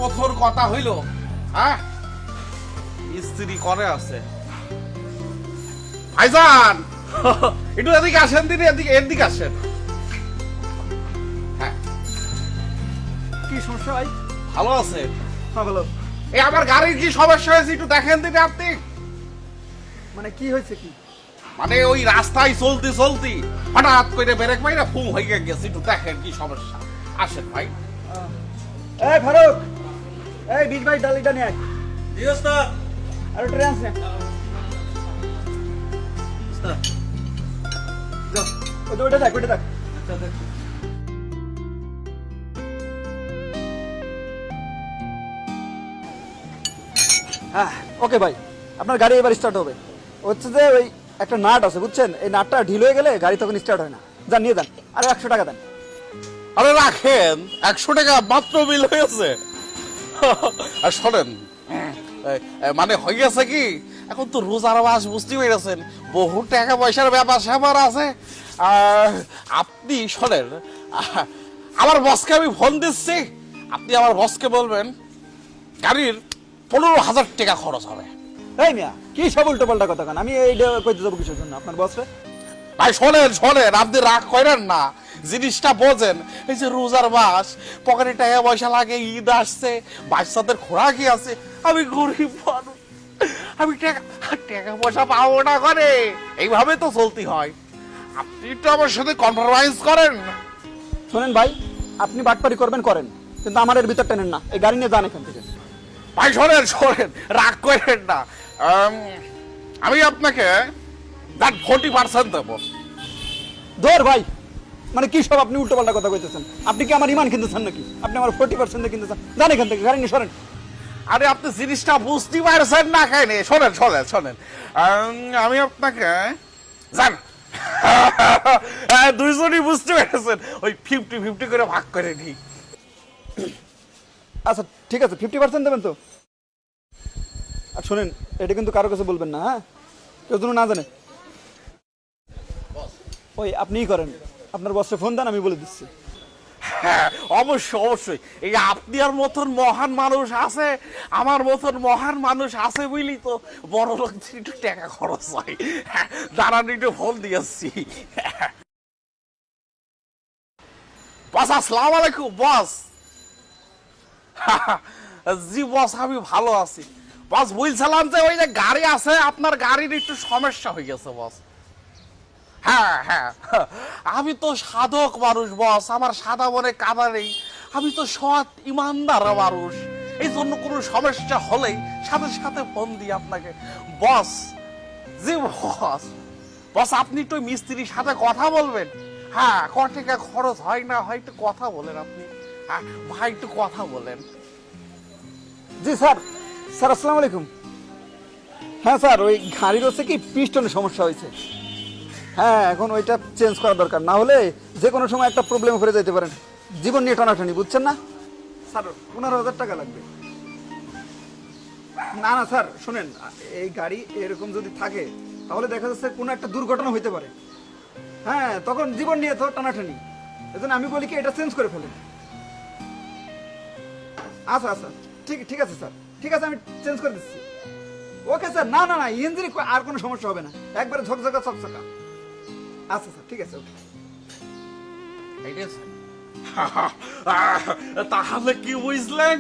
বছর কথা হইল, হ্যাঁ স্ত্রী করে আছে। ভাইজান একটু এদিকে আসেন দিদি, এদিকে আসেন। হ্যাঁ কি সমস্যা ভাই? ভালো আছে? হ্যাঁ ভালো। এই আমার গাড়ির কি সমস্যা হয়েছে একটু দেখেন দিদি আপনি। মানে কি হয়েছে কি? মানে ওই রাস্তায় চলতি চলতি হঠাৎ করে ব্রেক মাইরা ফুম হয়ে গেছে, একটু দেখেন কি সমস্যা। আসেন ভাই। এই ফারুক, এই 20 ভাই ডালিটা নিয়ে আয়। জি ওস্তাদ। আর ট্রান্স নে। ওস্তাদ যাও, ওটা দেখ। আচ্ছা দেখ। হ্যাঁ ওকে ভাই, আপনার গাড়ি এবার স্টার্ট হবে। হচ্ছে যে ওই একটা নাট আছে বুঝছেন, এই নাটটা ঢিল হয়ে গেলে গাড়ি তখন স্টার্ট হয় না। যান নিয়ে যান, আর 100 টাকা দেন। আরে রাখেন, 100 টাকা মাত্র বিল হয়েছে। আর শোনেন, মানে হয়ে গেছে কি, এখন তো রোজার মাস বুঝতে পেরেছেন, বহু টাকা পয়সার ব্যাপার স্যাপার আছে। আর আপনি শোনেন, আমার বসকে আমি ফোন দিচ্ছি, আপনি আমার বসকে বলবেন গাড়ির 15,000 টাকা খরচ হবে। এই মিয়া কি সব উল্টো পাল্টা কথা কান, আমি এইটা কইতে যাবো কিসের জন্য আপনার বসরে? ভাই শোনেন, আপনি রাগ করেন না, জিনিসটা বোঝেন। এই যে রোজার মাস, পকেটে টাকা পয়সা লাগে, ঈদ আসছে, বাচ্চাদের খোরাকি আছে, আমি গরিব মানুষ, আমি টাকা পয়সা পাবো না করে, এইভাবে তো চলতে হয়। আপনি একটু আমার সাথে কম্প্রোমাইজ করেন। শোনেন ভাই, আপনি বাটপারি করবেন করেন, কিন্তু আমার এর ভিতর টেনেন না। এই গাড়ি নিয়ে যান এখান থেকে। ভাই শোনেন, রাগ করেন না। আমি আপনাকে 40% দেবো। ধর ভাই, মানে কি সব আপনি উল্টো পাল্টা কথা কইতেছেন? আপনি কি আমার ইমান কিনতে চান নাকি? আপনি আমার 40% কিনতে চান? যান এখান থেকে, গাড়ি নিয়ে সরেন। আরে আপনি জিনিসটা বুঝতে পারছেন না কেন? শোনেন, আমি আপনাকে জান দুইজনই বুঝতে পেরেছেন, ওই 50-50 করে ভাগ করে নিই। আচ্ছা ঠিক আছে, 50% দেবেন তো? আর শোনেন, এটা কিন্তু কারো কাছে বলবেন না, হ্যাঁ? কেউ যেন না জানে। ওই আপনিই করেন, আপনার বসে ফোন দেন, আমি বলে দিচ্ছি। হ্যাঁ অবশ্যই, এই আপনি আর মতন মহান মানুষ আছে, আমার মতন মহান মানুষ আছে বুঝলি তো বড় লোকদের একটু টাকা খরচ হয়। দাঁড়ান একটু ফোন দিয়েছি। বস আসসালামু আলাইকুম। বস জি বস, আমি ভালো আছি। বস বলছিলাম যে ওই যে গাড়ি আছে, আপনার গাড়ির একটু সমস্যা হয়ে গেছে বস। হ্যাঁ, আমি তো সাধক মানুষ বস, আমার সাদা মনে কাদা নেই, আমি তো সৎ ইমানদার মানুষ, এই জন্য কোনো সমস্যা হলেই সাথে সাথে ফোন দিই আপনাকে। বস জি বস, আপনি একটু মিস্ত্রির সাথে কথা বলবেন। হ্যাঁ, ক টাকা খরচ হয় না হয় একটু কথা বলেন আপনি। হ্যাঁ ভাই, একটু কথা বলেন। জি স্যার আসসালামু আলাইকুম। হ্যাঁ স্যার, ওই গাড়ির হচ্ছে কি পিস্টনের সমস্যা হয়েছে। হ্যাঁ, এখন ওইটা চেঞ্জ করা দরকার, না হলে যে কোনো সময় একটা প্রবলেম হয়ে যেতে পারেন। জীবন নিয়ে টানাটানি, বুঝছেন না স্যার? 15,000 টাকা লাগবে। না স্যার শোনেন, এই গাড়ি এরকম যদি থাকে তাহলে দেখা যাচ্ছে কোনো একটা দুর্ঘটনা হইতে পারে। হ্যাঁ, তখন জীবন নিয়ে তো টানাটানি, এজন্য আমি বলি কি এটা চেঞ্জ করে ফেলেন। আচ্ছা ঠিক আছে স্যার, ঠিক আছে, আমি চেঞ্জ করে দিচ্ছি। ওকে স্যার, না ইঞ্জিন আর কোনো সমস্যা হবে না, একবারে ঝকঝকা চকচকা। আচ্ছা স্যার, ঠিক আছে, ওকে। তাহলে কি বুঝলেন?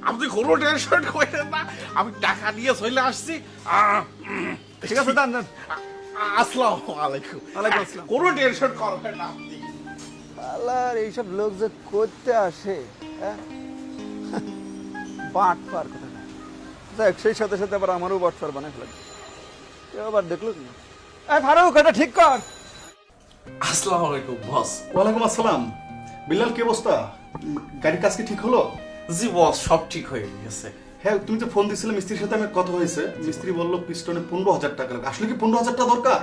আপনি কোনো টেনশন করেন না, আমি টাকা নিয়ে চলে আসছি। ঠিক আছে, দান। আসসালামু আলাইকুম। ওয়ালাইকুম আসসালাম। কোনো টেনশন করবেন না আপনি। আল্লাহর এইসব লোক যে করতে আসে, বাট পার কথা না। দেখ, সেই সাথে সাথে আবার আমারও বাট পার বানায় ফেলে। কেউ আবার দেখলো কি? ফারুক, এটা ঠিক কর। আসসালামু আলাইকুম বস। ওয়ালাইকুম আসসালাম। বিল্লাল, কি অবস্থা? গাড়ির কাজ কি ঠিক হলো? জি বস, সব ঠিক হয়ে গেছে। হ্যাঁ, তুমি যে ফোন দিছিলে মিস্ত্রির সাথে আমার কথা হয়েছে, মিস্ত্রি বললো পিস্টনে 15,000 টাকা লাগবে। আসলে কি 15,000 টাকা দরকার?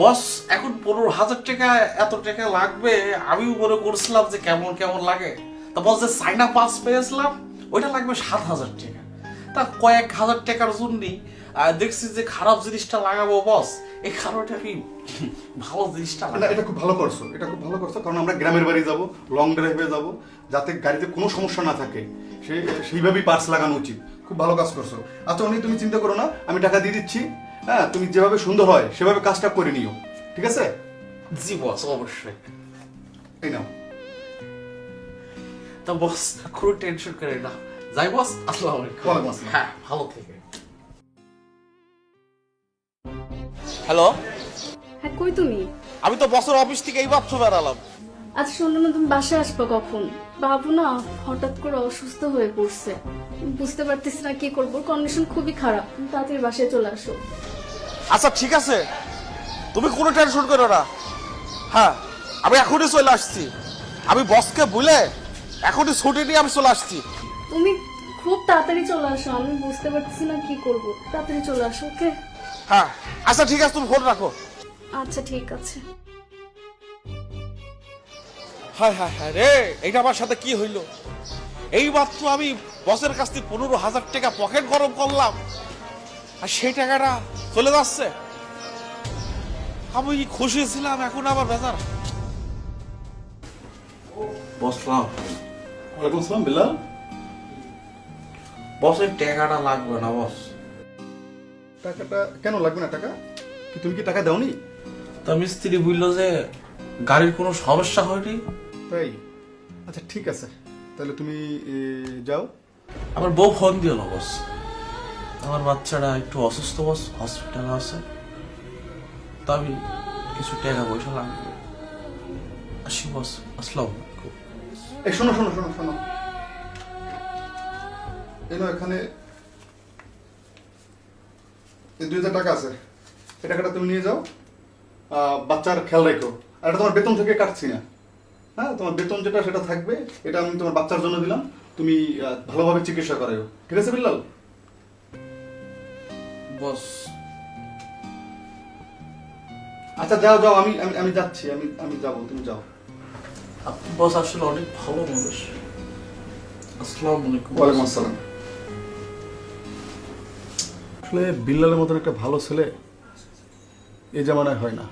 বস এখন 15,000 টাকা, এত টাকা লাগবে আমি মনে করছিলাম যে কেমন লাগে। তা বস যে চাইনা পাস পেয়েছিলাম ওইটা লাগবে 7,000 টাকা। তা কয়েক হাজার টাকার জন্যই দেখছি যে খারাপ জিনিসটা লাগাবো বস, এই কারণে আমি ভালো জিনিসটা না এটা খুব ভালো করছো, এটা খুব ভালো করছো, কারণ আমরা গ্রামের বাড়ি যাব, লং ড্রাইভে যাব, যাতে গাড়িতে কোনো সমস্যা না থাকে সেইভাবেই পার্টস লাগানো উচিত। খুব ভালো কাজ করছো। আচ্ছা অনেক তুমি চিন্তা করো না, আমি টাকা দিয়ে দিচ্ছি। হ্যাঁ তুমি যেভাবে সুন্দর হয় সেভাবে কাজটা করে নিও, ঠিক আছে? জি বস, অবশ্যই। এই নাও। তা বস কোনো টেনশন করে না। যাই বস, আসসালামু আলাইকুম। ওয়ালাইকুম আসসালাম। হ্যাঁ, ভালো থেকে। হ্যালো, হ্যাঁ কই তুমি? আমি তো বসের অফিস থেকে এই মাত্র বেরালাম। আচ্ছা শোনো না, তুমি বাসায় আসবে কখন? বাবু না হঠাৎ করে অসুস্থ হয়ে পড়ছে, বুঝতে পারতেছি না কি করবো, কন্ডিশন খুবই খারাপ। তুমি তাড়াতাড়ি বাসায় চলে আসো। আচ্ছা ঠিক আছে, তুমি কোনো টেনশন করো না। হ্যাঁ, আমি এখনই চলে আসছি। আমি বসকে বলে এখনই ছুটি নিয়ে আমি চলে আসছি। তুমি খুব তাড়াতাড়ি চলে আসো, আমি বুঝতে পারতেছি না কি করবো। তাড়াতাড়ি চলে আসো, ওকে? হ্যাঁ আচ্ছা ঠিক আছে, তুমি ফোন রাখো। আচ্ছা ঠিক আছে। হায় হায় হায় রে, এইটা আমার সাথে কি হইল? এই মাত্র আমি বসের কাছ থেকে 15,000 টাকা পকেট গরম করলাম, আর সেই টাকাটা চলে যাচ্ছে। আমি খুশি ছিলাম, এখন আবার বেজার। বসলাম। ওয়ালাইকুম আসসালাম বিল্লাল। বসের টাকাটা লাগবে না বস। টাকাটা কেন লাগবে না? টাকা কি তুমি কি টাকা দাওনি? তা মিস্ত্রি বললো যে গাড়ির কোনো সমস্যা হয়নি। তাই? আচ্ছা ঠিক আছে, তাহলে তুমি যাও। আমার বউ ফোন দিও না বস, আমার বাচ্চাটা একটু অসুস্থ বস, হসপিটালে আছে। তা আমি কিছু টাকা পয়সা লাগবে। আসি বস, আসসালামু আলাইকুম। এই শোনো শোনো শোনো শোনো, এই নাও, এখানে এই 2,000 টাকা আছে, এই টাকাটা তুমি নিয়ে যাও। বাচ্চার খেয়াল রেখো। আর এটা তোমার বেতন থেকে কাটছি না। হ্যাঁ তোমার বেতন যেটা সেটা থাকবে, এটা আমি তোমার বাচ্চার জন্য দিলাম। তুমি ভালোভাবে চিকিৎসা করাও, ঠিক আছে বিল্লাল? বস আচ্ছা যাও যাও, আমি আমি আমি যাচ্ছি, আমি আমি যাবো, তুমি যাও। আপনি বস আসলে অনেক ভালো মানুষ। আসসালামু আলাইকুম। ওয়ালাইকুম আসসালাম। আসলে বিল্লালের মতন একটা ভালো ছেলে এই জামানায় হয় না।